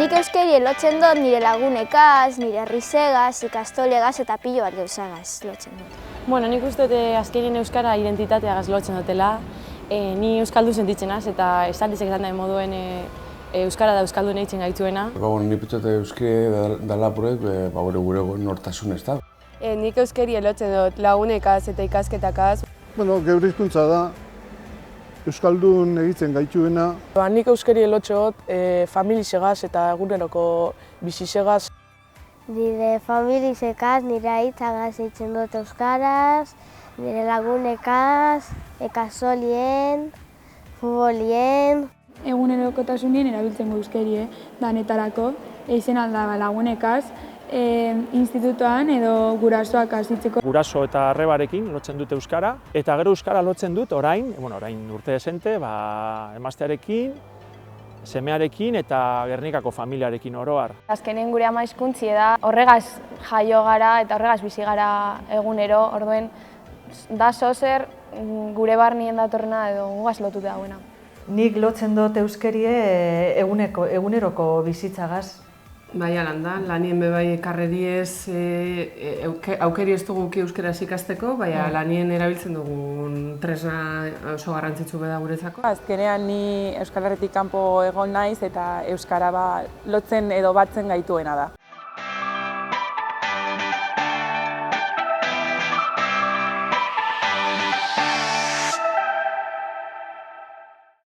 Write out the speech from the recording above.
Nik euskeri lotzen dut nire lagunekaz, nire herrizegaz, ikastolegaz eta pilo bat gauzagaz lotzen dut. Bueno, nik uste dut azkenien euskara identitateagaz lotzen dutela. Ni euskaldu sentitzen az eta estalizek esan da moduen euskara da euskaldun eitzen gaituena. Ni pentsate euskara dela proiek gure nortasun ez da. Nik euskeri lotzen dut lagunekaz eta ikasketakaz. Geure hizkuntza da euskaldun egiten gaituena. Nik euskeri lotzen dut familisegaz eta eguneroko bizisegaz. Nire familisekaz, nire aitzagaz eitzen dut euskaraz, nire lagunekaz, ikasolien, futbolien. Egunerokotasunien erabiltzen euskerie danetarako, eizen alda lagunekaz, institutoan edo gurasoak hasitzeko. Guraso eta arrebarekin lotzen dut euskara, eta gero euskara lotzen dut orain urte desente, emaztearekin, semearekin eta Gernikako familiarekin oro har. Azkenen gure ama hizkuntzie da, horregaz jaio gara eta horregaz bizi gara egunero, orduen da zozer gure barnien datorrena edo gugaz lotuta dagoena. Nik lotzen dut euskerie eguneroko bizitzagaz. Bai, alanda, lanien bebai karreriez aukeri ez dugu euskaraz ikasteko, baina lanien erabiltzen dugun tresna oso garrantzitsu beda guretzako. Azkenean ni Euskal Herritik kanpo egon naiz eta euskara lotzen edo batzen gaituena da.